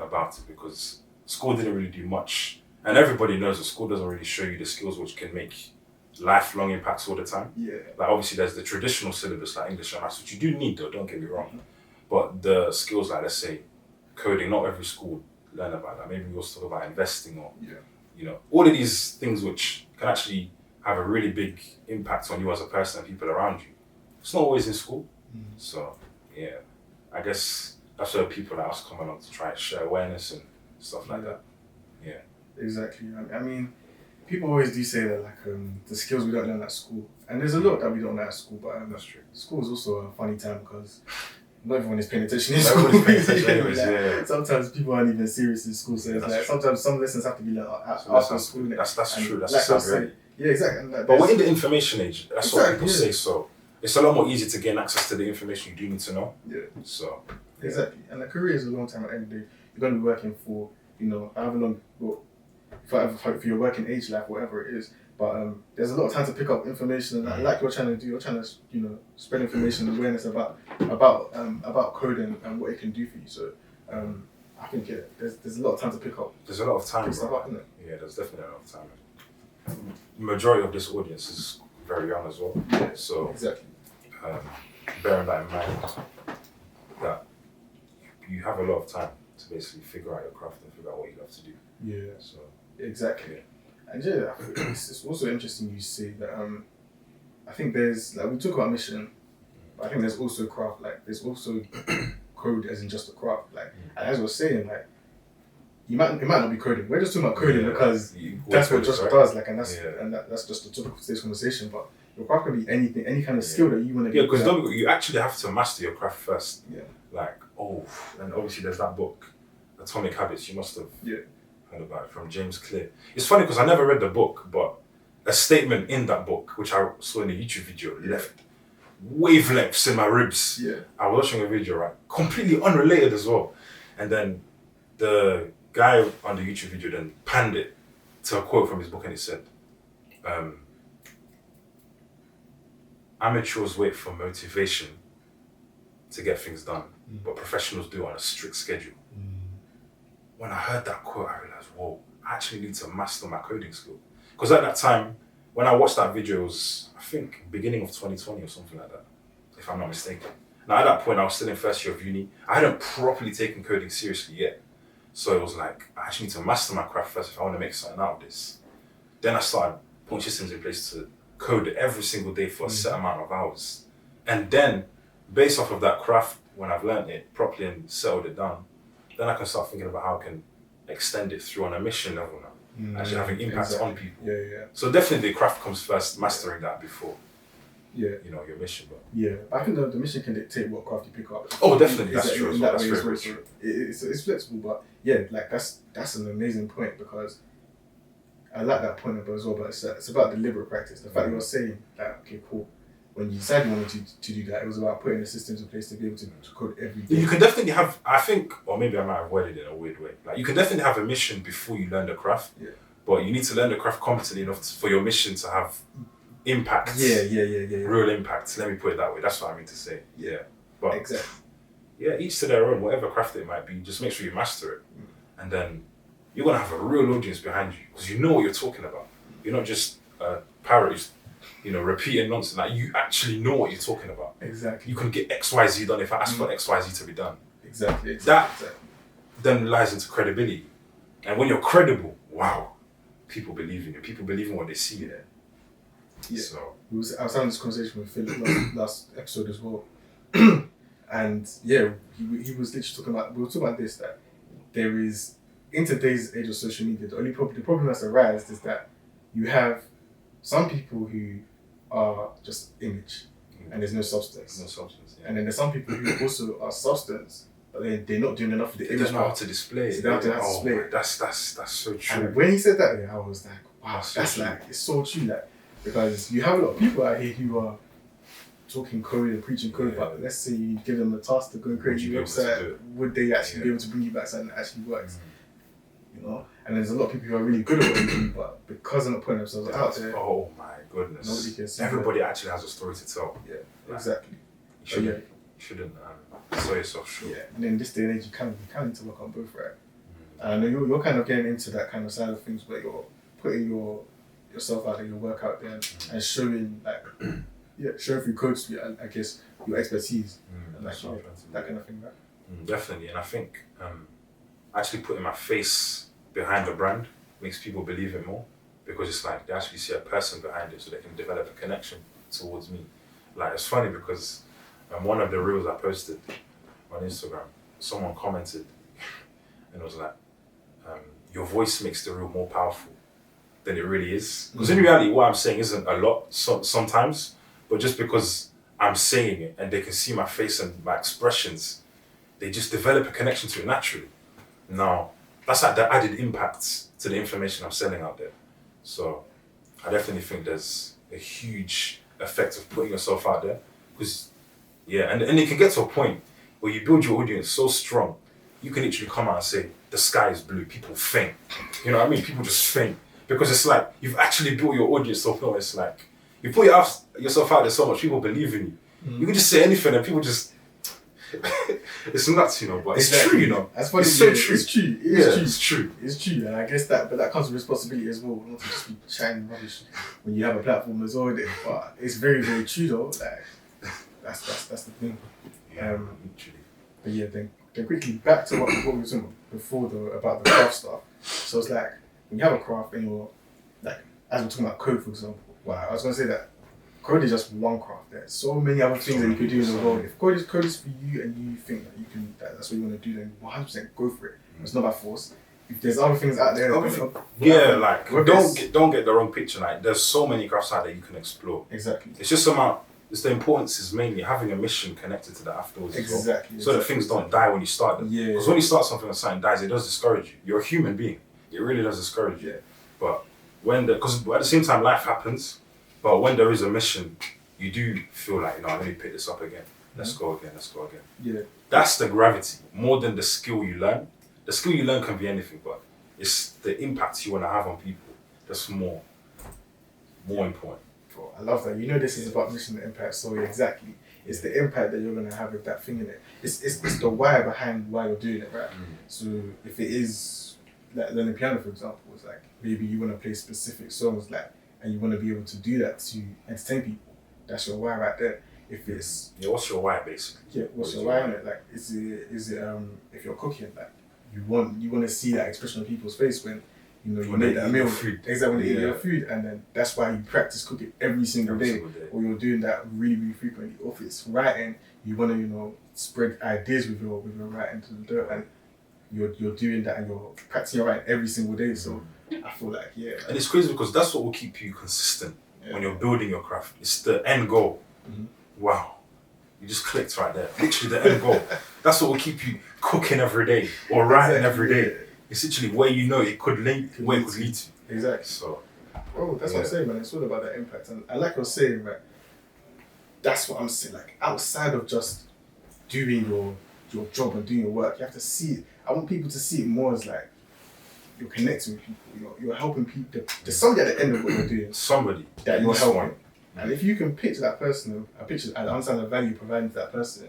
about it, because school didn't really do much, and everybody knows that school doesn't really show you the skills which can make lifelong impacts all the time. Yeah. Obviously there's the traditional syllabus like English and maths, which you do need though, don't get me wrong. But the skills like, let's say, coding, not every school learn about that. Maybe we'll talk about investing or all of these things which can actually have a really big impact on you as a person and people around you. It's not always in school. So yeah, I guess that's where people like us come along to try and share awareness and stuff like that. Yeah. Exactly. I mean, people always do say that the skills we don't learn at school, and there's a lot that we don't learn at school, but that's true. School is also a funny time because not everyone is paying attention in school. Sometimes people aren't even serious in school, so it's sometimes some lessons have to be learned after school. That's true. That's right. Yeah, exactly. But we're in the information age. That's what people say. So it's a lot more easy to gain access to the information you do need to know. Yeah. So exactly, and a career is a long time. At the end of the day, you're going to be working for however long. For your working age life, whatever it is, but there's a lot of time to pick up information, and like you're trying to do, you're trying to spread information and awareness about coding and what it can do for you. So I think there's a lot of time to pick up. There's a lot of time, stuff up, isn't it? Yeah, there's definitely a lot of time. The majority of this audience is very young as well. Yeah, so exactly. Bearing that in mind, that you have a lot of time to basically figure out your craft and figure out what you have to do. Yeah. So. Exactly. And it's also interesting you say that I think there's we talk about mission, but I think there's also craft, there's also code as in just a craft. And as we're saying, it might not be coding. We're just talking about coding because that's what Josh does, and that's just the topic of today's conversation. But your craft can be anything, any kind of skill that you want to get. Yeah, because you actually have to master your craft first. Yeah. And obviously there's that book, Atomic Habits, you must have about it, from James Clear. It's funny because I never read the book, but a statement in that book, which I saw in a YouTube video, left wavelengths in my ribs. Yeah. I was watching a video, completely unrelated as well. And then the guy on the YouTube video then panned it to a quote from his book, and it said, amateurs wait for motivation to get things done, but professionals do on a strict schedule. When I heard that quote, I realized, whoa, I actually need to master my coding skill. Because at that time, when I watched that video, it was, I think, beginning of 2020 or something like that, if I'm not mistaken. Now, at that point, I was still in first year of uni. I hadn't properly taken coding seriously yet. So it was I actually need to master my craft first if I want to make something out of this. Then I started putting systems in place to code every single day for a set amount of hours. And then, based off of that craft, when I've learned it properly and settled it down, then I can start thinking about how I can extend it through on a mission level now, actually having impacts on people. Yeah. So definitely the craft comes first, mastering that before, your mission. But I think the mission can dictate what craft you pick up. Oh, definitely, that's true. That's very true. It's flexible, but like that's an amazing point, because I like that point about as well. But it's about deliberate practice. The fact you're saying that, okay, cool. When you decided you wanted to do that, it was about putting the systems in place to be able to code every day. You can definitely have, I think, or maybe I might have worded it in a weird way. Like, you can definitely have a mission before you learn the craft. Yeah. But you need to learn the craft competently enough for your mission to have impact. Yeah. Real impact. Let me put it that way. That's what I mean to say. Yeah. But exactly. Yeah, each to their own. Whatever craft it might be, just make sure you master it, and then you're gonna have a real audience behind you because you know what you're talking about. You're not just parrots, repeating nonsense. Like, you actually know what you're talking about. Exactly. You can get XYZ done if I ask for XYZ to be done. Exactly. That then lies into credibility, and when you're credible, wow, people believe in you. People believe in what they see there. Yeah. So I was having this conversation with Philip last episode as well. And yeah, he was literally talking about, we were talking about this, that there is, in today's age of social media, the problem that's arised is that you have some people who are just image and there's no substance. Yeah. And then there's some people who also are substance, but they're not doing enough of the image. They don't know how to display it. They don't know how to display it. That's so true. And when he said that, I was like, wow, that's like, it's so true, like, because you have a lot of people out here who are talking code and preaching code, but let's say you give them a task to go and create your website, would they actually be able to bring you back something that actually works? And there's a lot of people who are really good at what they do, but because they're not putting themselves out there, oh my goodness, nobody can see. Everybody actually has a story to tell. Yeah, exactly. You shouldn't sell yourself short. Yeah, and in this day and age, you kind of need to work on both, right? And I know you're kind of getting into that kind of side of things, where you're putting yourself out there, your work out there, and showing showing through codes, I guess, your expertise and that kind of thing, right? Definitely, and I think actually putting my face behind the brand makes people believe it more, because it's like they actually see a person behind it, so they can develop a connection towards me. Like, it's funny because one of the reels I posted on Instagram, someone commented and it was like, your voice makes the reel more powerful than it really is. Because in reality, what I'm saying isn't a lot sometimes, but just because I'm saying it and they can see my face and my expressions, they just develop a connection to it naturally. Now, that's like the added impact to the information I'm selling out there. So I definitely think there's a huge effect of putting yourself out there. Because, and it can get to a point where you build your audience so strong, you can literally come out and say, the sky is blue, people faint. You know what I mean? People just faint. Because it's like, you've actually built your audience so far. It's like, you put yourself out there so much, people believe in you. You can just say anything and people just, it's nuts, but it's true, That's funny. It's so true. It's true. It's true. It's true, and I guess that comes with responsibility as well. Not to just be shining rubbish when you have a platform as well. But it's very, very true though. Like, that's the thing. But yeah, then quickly back to what we were talking about before though, about the craft stuff. So it's like, when you have a craft and you're like, as we're talking about code, for example. Wow, I was gonna say that code is just one craft. There's so many other things that you could do in the world. If code is for you and you think that you can, that's what you want to do, then 100% go for it. It's not by force. If there's other things out there, don't get the wrong picture. Like, there's so many crafts out there you can explore. Exactly. It's just about, the importance is mainly having a mission connected to that afterwards. Exactly. So that things don't die when you start them. Yeah. Because when you start something and something dies, it does discourage you. You're a human being. It really does discourage you. Yeah. But because at the same time life happens, but when there is a mission, you do feel like, let me pick this up again. Let's go again. Yeah. That's the gravity, more than the skill you learn. The skill you learn can be anything, but it's the impact you want to have on people that's more important. Bro, I love that. This is about mission and impact, so exactly. It's the impact that you're going to have with that thing in it. It's the why behind why you're doing it, right? So if it is, like learning piano, for example, it's like, maybe you want to play specific songs, like, and you want to be able to do that to entertain people. That's your why right there. If it's what's your why basically? Yeah, what's your why in it? Like, is it if you're cooking, like you want to see that expression on people's face when you make that meal. Exactly, when they eat your food, and then that's why you practice cooking every single day, or you're doing that really, really frequently. Or if it's writing, you want to spread ideas with your writing to the dirt, and you're doing that and you're practicing your writing every single day. So I feel like, yeah. And it's crazy because that's what will keep you consistent when you're building your craft. It's the end goal. Wow. You just clicked right there. Literally the end goal. That's what will keep you cooking every day or writing every day. Yeah. It's literally where you know it could lead to. Exactly. So, that's what I'm saying, man. It's all about that impact. And like you're saying, right, that's what I'm saying. Like, outside of just doing your job and doing your work, you have to see it. I want people to see it more as like, you're connecting with people, you're helping people. There's somebody at the end of what you're doing. Somebody that you're helping. And if you can pitch that person, and understand the value you provide to that person,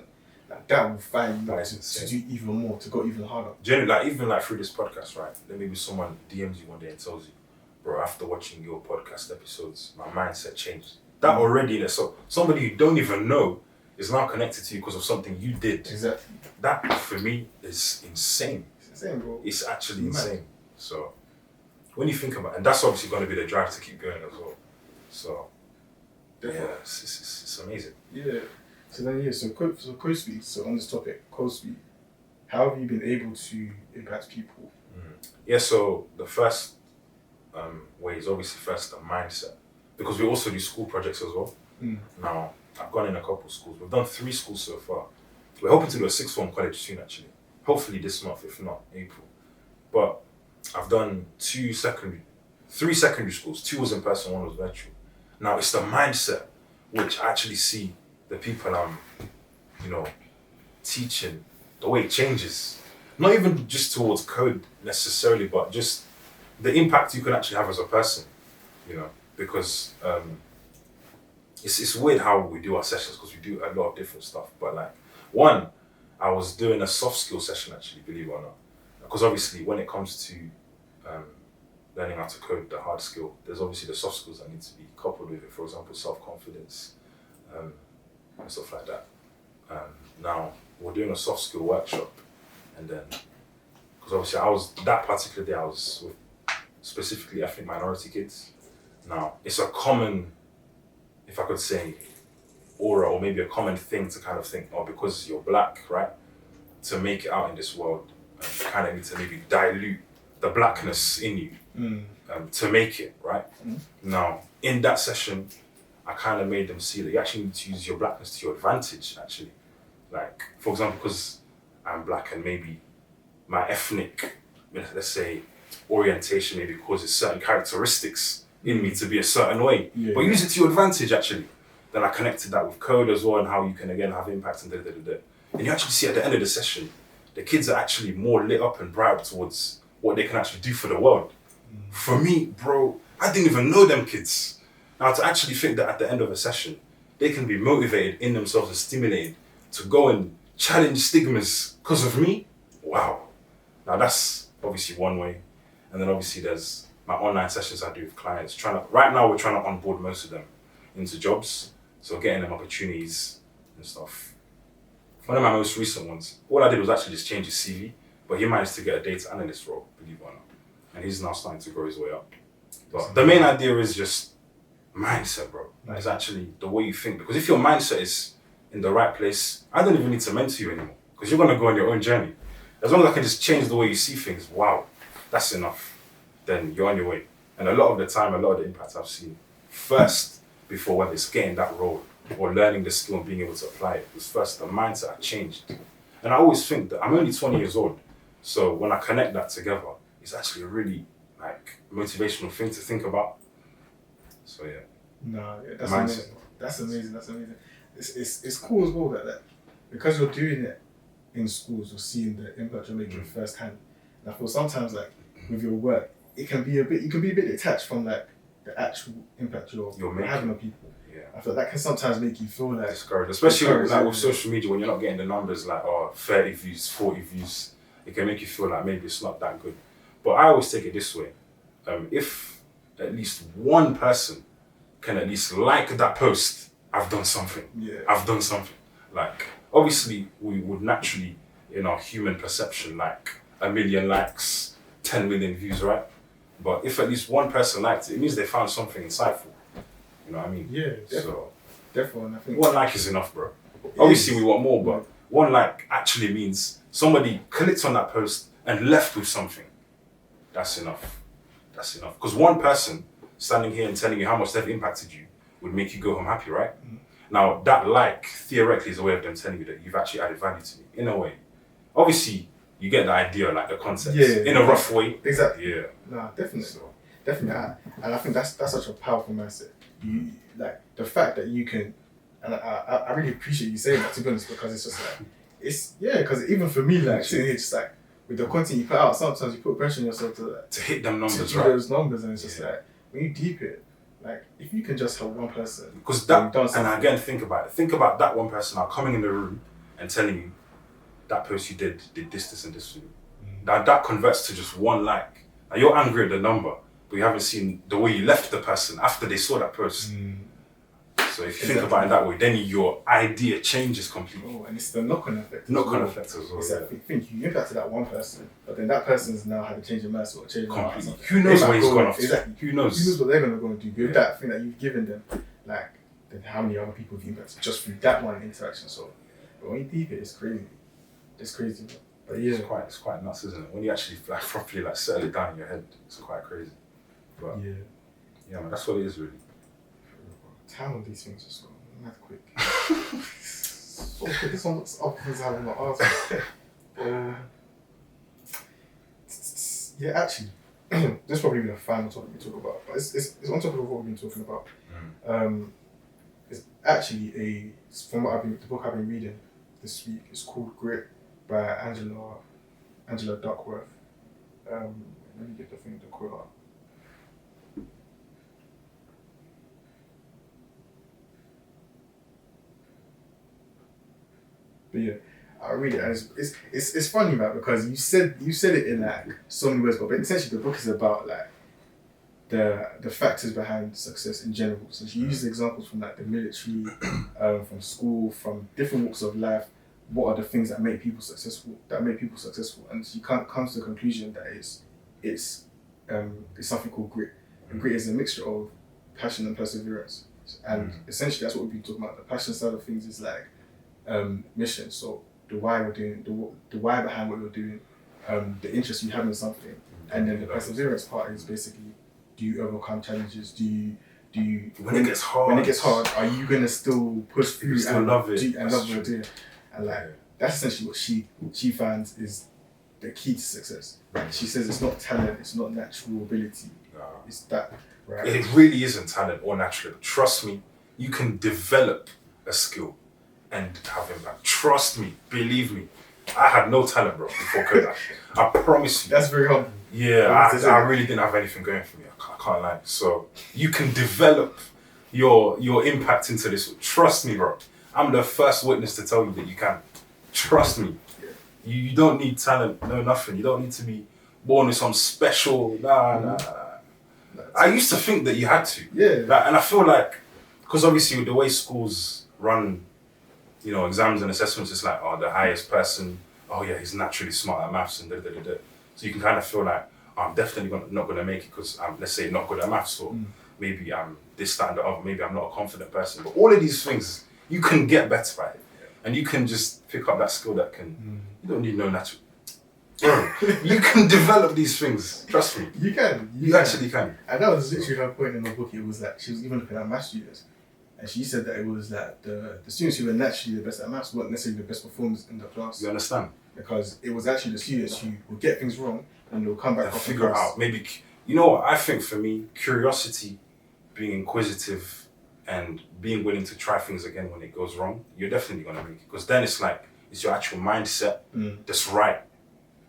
like, that will find you to do even more, to go even harder. Generally, even through this podcast, right? Then maybe someone DMs you one day and tells you, bro, after watching your podcast episodes, my mindset changed. That already, so somebody you don't even know is now connected to you because of something you did. Exactly. That, for me, is insane. It's insane, bro. It's actually insane. So, when you think about it, and that's obviously going to be the drive to keep going as well. So, definitely. Yeah, it's amazing. Yeah. So then, so Co-Speak, so on this topic, Co-Speak, how have you been able to impact people? Yeah, so the first way is obviously first the mindset. Because we also do school projects as well. Now, I've gone in a couple of schools. We've done 3 schools so far. We're hoping to do a 6th form college soon, actually. Hopefully this month, if not April. But I've done 3 secondary schools. 2 was in person, 1 was virtual. Now, it's the mindset which I actually see the people I'm, teaching, the way it changes. Not even just towards code necessarily, but just the impact you can actually have as a person, because it's weird how we do our sessions because we do a lot of different stuff. But I was doing a soft skill session actually, believe it or not, because obviously when it comes to learning how to code, the hard skill, there's obviously the soft skills that need to be coupled with it. For example, self-confidence and stuff like that. Now we're doing a soft skill workshop, and then because obviously that particular day I was with specifically ethnic minority kids. Now, it's a common, if I could say, aura, or maybe a common thing to kind of think, because you're black, right? To make it out in this world, you kind of need to maybe dilute the blackness in you to make it, right? Now, in that session, I kind of made them see that you actually need to use your blackness to your advantage, actually. Like, for example, because I'm black and maybe my ethnic, let's say, orientation maybe causes certain characteristics in me to be a certain way, but use it to your advantage actually. Then I connected that with code as well and how you can again have impact and And you actually see at the end of the session, the kids are actually more lit up and bright towards what they can actually do for the world. For me, bro, I didn't even know them kids. Now to actually think that at the end of a session, they can be motivated in themselves and stimulated to go and challenge stigmas because of me, wow. Now that's obviously one way. And then obviously there's my online sessions I do with clients. Right now we're trying to onboard most of them into jobs. So getting them opportunities and stuff. One of my most recent ones, all I did was actually just change his CV, but he managed to get a data analyst role, believe it or not. And he's now starting to grow his way up. But the main idea is just mindset, bro. It's actually the way you think. Because if your mindset is in the right place, I don't even need to mentor you anymore. Because you're going to go on your own journey. As long as I can just change the way you see things, wow, that's enough. Then you're on your way. And a lot of the time, a lot of the impact I've seen first, before whether it's getting that role or learning the skill and being able to apply it, was first the mindset I changed. And I always think that I'm only 20 years old. So when I connect that together, it's actually a really motivational thing to think about. So yeah. No, yeah, that's amazing. That's amazing. It's cool as well that because you're doing it in schools, you're seeing the impact you're making firsthand. And I feel sometimes with your work, you can be a bit detached from the actual impact you're having on people. Yeah. I feel that can sometimes make you feel discouraged, especially with social media when you're not getting the numbers 30 views, 40 views. It can make you feel like maybe it's not that good. But I always take it this way. If at least one person can at least like that post, I've done something. Yeah. I've done something. Obviously, we would naturally, in our human perception, 1 million likes, 10 million views, right? But if at least one person liked it, it means they found something insightful. You know what I mean? Yeah, definitely. I think one like is enough, bro. Obviously, we want more, but one like actually means somebody clicked on that post and left with something, that's enough. That's enough. Because one person standing here and telling you how much they've impacted you would make you go home happy, right? Now, that theoretically is a way of them telling you that you've actually added value to me, in a way. Obviously, you get the idea, like the concept, in a rough way. Exactly. Yeah. Nah, definitely. So, definitely. And I think that's such a powerful mindset. You, like, the fact that you can, and I really appreciate you saying that, to be honest, because it's just like, because even for me, like, sitting here, just like, with the content you put out, sometimes you put pressure on yourself to hit them numbers, to right? those numbers, and it's just like, when you deep it, like, if you can just help one person, because that, and again, think about it. Think about that one person now coming in the room and telling you that post you did this, and this for you. That converts to just one like. Now you're angry at the number, but you haven't seen the way you left the person after they saw that post. So if you think about it that way, then your idea changes completely. Oh, and it's the knock-on effect. Knock-on effect as well. It's like, think you impacted that one person, but then that person's now had a change of mindset or change of heart. Who knows where he's gone off? Exactly. Who knows? Who knows what they're going to go and do with that thing that you've given them? Like, then how many other people have you impacted just through that one interaction? So, but when you deep it, it's crazy. It's crazy. But yeah, it's quite nuts, isn't it? When you actually like properly like settle it down in your head, it's quite crazy. But yeah, man, that's what it is really. Time on these things just go mad quick. So quick. This one looks up because I have not asked. Yeah, actually, this is probably the final topic we talk about, but it's on top of what we've been talking about. It's actually from the book I've been reading this week. It's called Grit by Angela Duckworth. Let me get the quote up. But yeah, I read it, and it's funny, man, because you said it in like so many words, but essentially the book is about like the factors behind success in general. So she uses examples from like the military, from school, from different walks of life. What are the things that make people successful? And she comes to the conclusion that it's something called grit. And grit is a mixture of passion and perseverance. And essentially that's what we've been talking about. The passion side of things is like mission. So the why we're doing, the why behind what we're doing, the interest you have in something, and then the perseverance part is basically, do you overcome challenges? Do you when it gets hard, are you gonna still push through and love it and love what you're doing? And like that's essentially what she finds is the key to success. Right? She says it's not talent, it's not natural ability. It's that. Right? It really isn't talent or natural. Trust me, you can develop a skill and have impact. Trust me, believe me. I had no talent, bro, before Kodak. I promise you. That's very humble. Yeah, I really didn't have anything going for me. I can't lie. So you can develop your impact into this. Trust me, bro. I'm the first witness to tell you that you can. Trust me. You don't need talent, no nothing. You don't need to be born with some special. Nah. I used to think that you had to. Yeah. And I feel like, because obviously with the way schools run, exams and assessments, it's like, the highest person, he's naturally smart at maths and da-da-da-da. So you can kind of feel like, I'm definitely not going to make it because I'm, let's say, not good at maths, or maybe I'm this, that, and the other, maybe I'm not a confident person. But all of these things, you can get better by it. And you can just pick up that skill that can, you don't need no natural. Bro, you can develop these things, trust me. You can. You actually can. And that was literally her point in the book. It was like, she was even looking at maths students. And she said that it was that the students who were naturally the best at maths weren't necessarily the best performers in the class. You understand? Because it was actually the students who would get things wrong and they'll come back and figure it out. Maybe, you know what, I think for me, curiosity, being inquisitive, and being willing to try things again when it goes wrong, you're definitely going to make it. Because then it's like, it's your actual mindset that's right.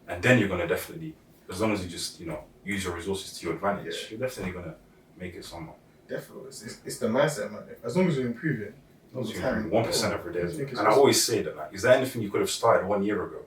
And then you're going to definitely, as long as you just, use your resources to your advantage, you're definitely going to make it somehow. Definitely. It's the mindset, man. As long as you're improving, all the time. 1% every day. And I always say that, like, is there anything you could have started 1 year ago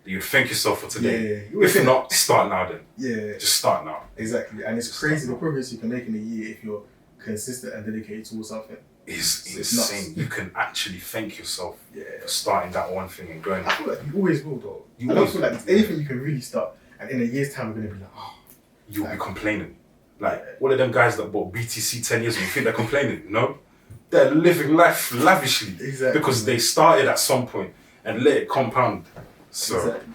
that you'd thank yourself for today? Yeah. If not, start now then. Yeah. Just start now. Exactly. And it's crazy the progress you can make in a year if you're consistent and dedicated towards something. It's insane. You can actually thank yourself for starting that one thing and going. I feel like you always will, though. I don't feel like it's anything you can really start, and in a year's time, we're going to be like, you'll be complaining. Like, all of them guys that bought BTC 10 years ago, you think they're complaining? No. They're living life lavishly. Exactly. Because they started at some point and let it compound. So. Exactly.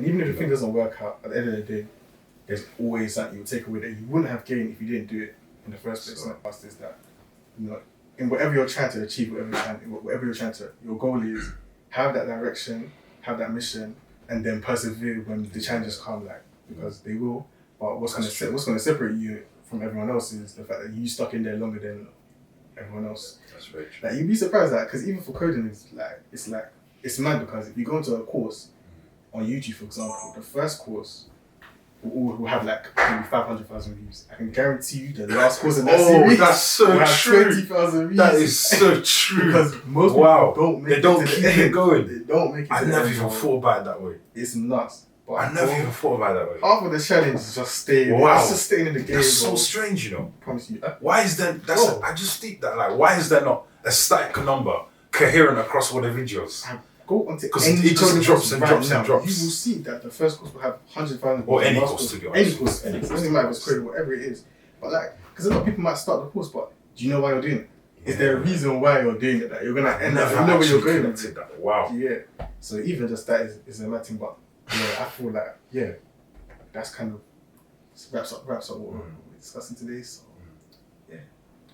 And even if the thing doesn't work out, at the end of the day, there's always something you'll take away that you wouldn't have gained if you didn't do it in the first place. And the past is that, in whatever you're trying to achieve, whatever you're trying to, your goal is have that direction, have that mission, and then persevere when the challenges come, because they will. But what's going to separate you from everyone else is the fact that you stuck in there longer than everyone else. That's very true. You'd be surprised because even for coding, it's mad, because if you go into a course on YouTube, for example, the first course will have maybe 500,000 views. I can guarantee you the last course in that series that's so will have true. 20,000 views. That is so true. Because most people don't make they don't it to keep the it end. going. They don't make it I to the never end, even bro. thought about it that way. It's nuts. But I never even thought about it that way. half of the challenge is just staying. Wow. It's just staying in the game. That's bro. so strange, you know. I promise you. Why is there? I just think that why is there not a static number coherent across all the videos? Go onto Because any it just coding drops course and right drops now. and drops. You will see that the first course will have 100,000 Or any views. course, to be honest. Any course. Doesn't matter if it's coding, whatever it is. But because a lot of people might start the course, but do you know why you're doing it? Is there a reason why you're doing it? That you're gonna end up, you know where you're going with it. That. Wow. Yeah. So even just that is a mad thing, but I feel that's kind of wraps up what we're discussing today. So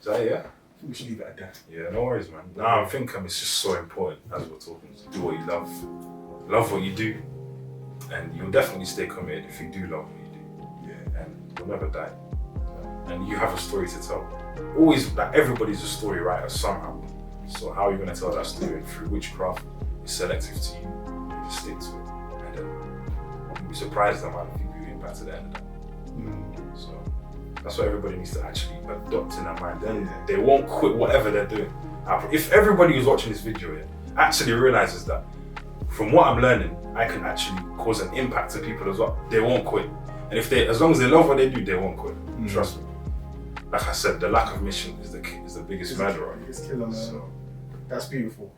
So yeah. I think we should leave it at that. Yeah, no worries, man. Nah, I think it's just so important as we're talking to do what you love what you do, and you'll definitely stay committed if you do love what you do. Yeah, and you'll never die. And you have a story to tell. Always, everybody's a story writer somehow. So how are you gonna tell that story? Through which craft is selective to you? You just stick to it, and you'll be surprised the amount of people you impact at the end of that. So that's what everybody needs to actually adopt in their mind. Then they won't quit whatever they're doing. If everybody who's watching this video actually realizes that from what I'm learning, I can actually cause an impact to people as well, they won't quit. And as long as they love what they do, they won't quit. Trust me. Like I said, the lack of mission is the biggest murderer. Biggest killer, man. So, that's beautiful.